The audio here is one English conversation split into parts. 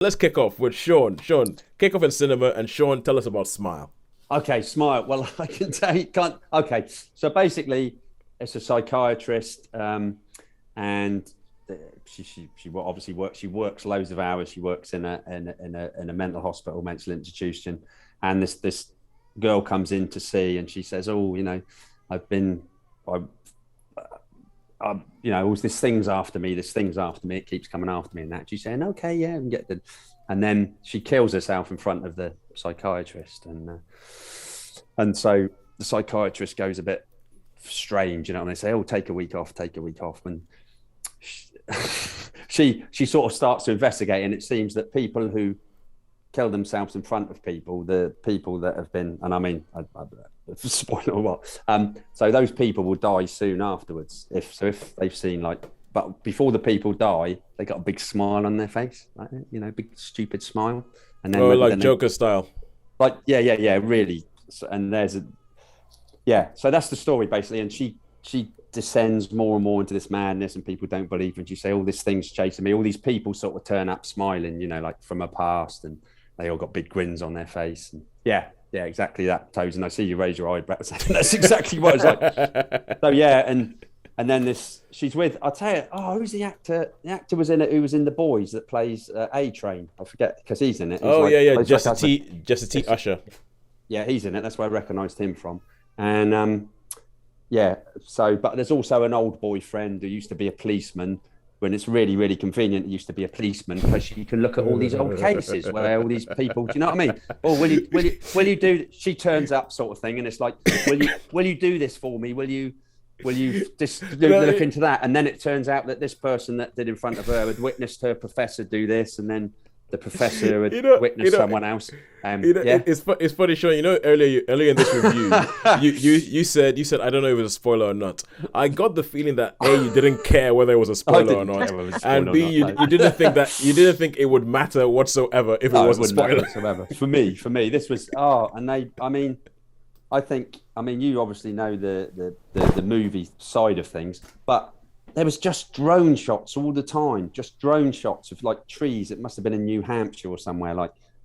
Let's kick off with Shaun. Shaun, kick off in cinema, and Shaun, tell us about Smile. Okay, smile. Well, I can tell you can't. Okay, so basically, it's a psychiatrist, and she obviously works. She works loads of hours. She works in a mental hospital, mental institution, and this girl comes in to see, and she says, "Oh, I've been, I, all this things after me. This things after me. It keeps coming after me." And that she's saying, "Okay, yeah, and get the," and then she kills herself in front of the psychiatrist, and so the psychiatrist goes a bit strange, and they say, "Oh, take a week off, take a week off," and she sort of starts to investigate, and it seems that people who kill themselves in front of people, the people that have been, and I mean, I spoiler or what, so those people will die soon afterwards. If they've seen but before the people die, they got a big smile on their face, big stupid smile, and then like Joker style. Yeah, really. And so that's the story basically, and she descends more and more into this madness, and people don't believe her, and she say, "All these things chasing me." All these people sort of turn up smiling, like from her past, and they all got big grins on their face, and yeah, exactly that, Toes. And I see you raise your eyebrows. That's exactly what it's like. So yeah, and then she's with, I'll tell you, who's the actor? The actor was in it, who was in The Boys, that plays A-Train. I forget, because he's in it. Just a T Usher. Yeah, he's in it. That's where I recognised him from. And but there's also an old boyfriend who used to be a policeman. When it's really, really convenient, he used to be a policeman, because you can look at all these old cases where all these people, do you know what I mean? Or will you do? She turns up, sort of thing, and it's like, will you do this for me? Will you just look into that? And then it turns out that this person that did in front of her had witnessed her professor do this, and then the professor had witnessed someone else. It's funny, Shaun. Earlier in this review, you said I don't know if it was a spoiler or not. I got the feeling that A, you didn't care whether it was a spoiler or not, and B, you didn't think it would matter whatsoever if it was a spoiler whatsoever. For me, this was you obviously know the movie side of things, but there was just drone shots all the time, just drone shots of trees. It must have been in New Hampshire or somewhere,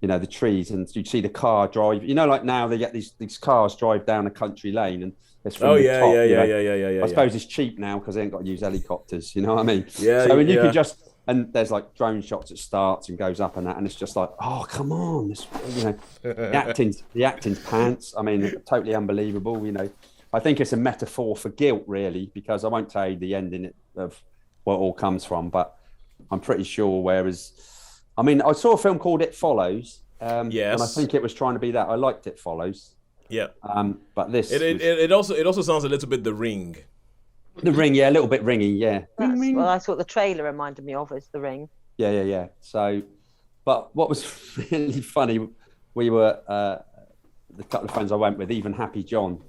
the trees, and you'd see the car drive. Now they get these cars drive down a country lane, and it's from the top. Yeah. I suppose it's cheap now because they ain't got to use helicopters. You know what I mean? Yeah. So you could and there's drone shots that starts and goes up and that, and it's just oh, come on, the acting's pants. I mean, totally unbelievable. I think it's a metaphor for guilt, really, because I won't tell you the ending of where it all comes from, but I'm pretty sure. Whereas, I saw a film called It Follows. Yes. And I think it was trying to be that. I liked It Follows. Yeah. But this it also sounds a little bit The Ring. The Ring, yeah, a little bit ringy, yeah. Well, I thought the trailer reminded me of is The Ring. Yeah. So, but what was really funny, we were the couple of friends I went with, even Happy John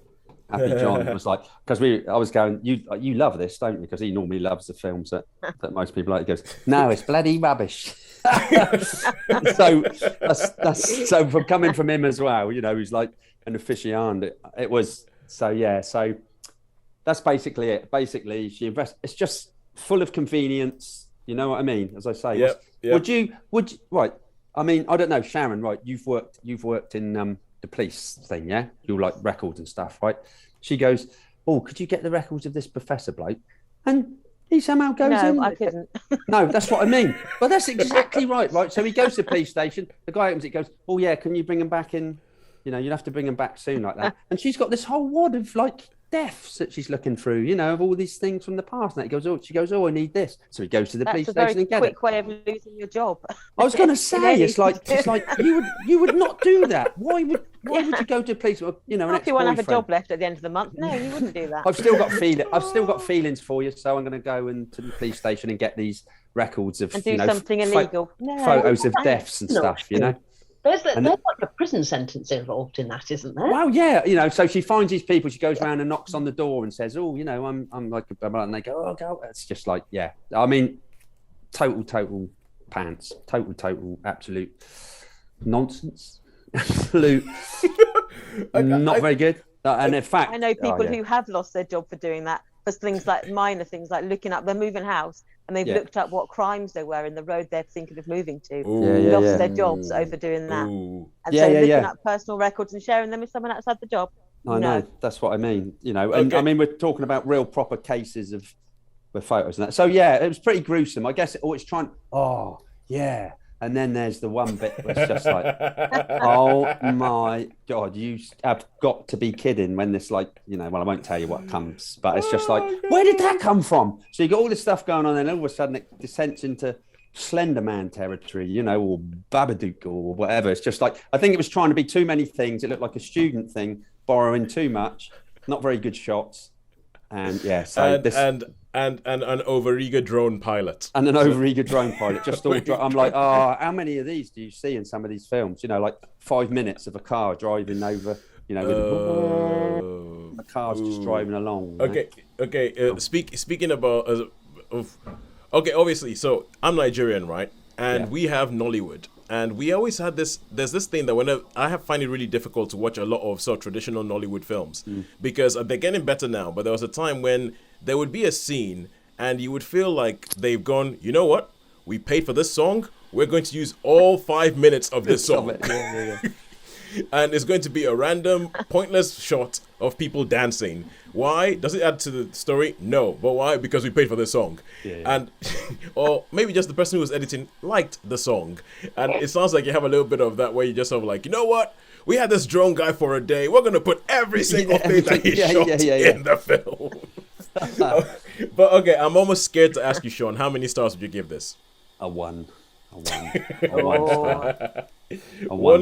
was because I was going, you love this, don't you? Because he normally loves the films that most people like. He goes, "No, it's bloody rubbish." So so from coming from him as well, who's like an aficionado, it was so that's basically it. Basically, she invests. It's just full of convenience. You know what I mean? As I say, yep. Would you right? I don't know, Sharon. Right? You've worked in the police thing, yeah? You like records and stuff, right? She goes, "Oh, could you get the records of this professor bloke?" And he somehow goes in. No, I couldn't. No, that's what I mean. But that's exactly right? So he goes to the police station. The guy opens it, goes, "Oh yeah, can you bring him back in? You'll have to bring him back soon," like that. And she's got this whole wad of deaths that she's looking through, of all these things from the past. And she goes, "Oh, I need this." So he goes to the police station and gets it. That's a very quick way of losing your job. I was going to say, it's like you would not do that. Why would you go to police? An if you want to have a job left at the end of the month, no, you wouldn't do that. I've still got feelings for you, so I'm going to go to the police station and get these records of and do something illegal. Photos of deaths and stuff. There's like a prison sentence involved in that, isn't there? Well, yeah, so she finds these people, she goes around and knocks on the door and says, "Oh, I'm like a blah, blah," and they go, "Oh, go." It's just total pants, total, absolute nonsense, absolute, not very good. And in fact, I know people who have lost their job for doing that. for things like minor things like looking up. They're moving house and they've looked up what crimes there were in the road they're thinking of moving to. Lost their jobs over doing that. Ooh. And so looking up personal records and sharing them with someone outside the job. I know, that's what I mean. You know, and I mean, we're talking about real proper cases of with photos and that. So yeah, it was pretty gruesome. I guess it's trying. Oh yeah, and then there's the one bit where it's just like, oh my God, you have got to be kidding. When this, like, you know, well, I won't tell you what comes, but it's just like, where did that come from? So you got all this stuff going on, and all of a sudden it descends into Slender Man territory, you know, or Babadook or whatever. It's just like, I think it was trying to be too many things. It looked like a student thing, borrowing too much, not very good shots, and yeah. So and an overeager drone pilot. And an overeager drone pilot. Just all. I'm like, how many of these do you see in some of these films? You know, like 5 minutes of a car driving over. You know, with the car's just driving along. Okay. Speaking about. Okay, obviously, so I'm Nigerian, right? And we have Nollywood. And we always had there's this thing that whenever I find it really difficult to watch a lot of sort of traditional Nollywood films because they're getting better now. But there was a time when there would be a scene and you would feel like they've gone, you know what? We paid for this song. We're going to use all 5 minutes of this song. And it's going to be a random, pointless shot of people dancing. Why? Does it add to the story? No. But why? Because we paid for the song. And or maybe just the person who was editing liked the song. And it sounds like you have a little bit of that where you just sort of like, you know what? We had this drone guy for a day. We're going to put every single thing that he shot in the film. But okay, I'm almost scared to ask you, Shaun, how many stars would you give this? A one. A one. A A one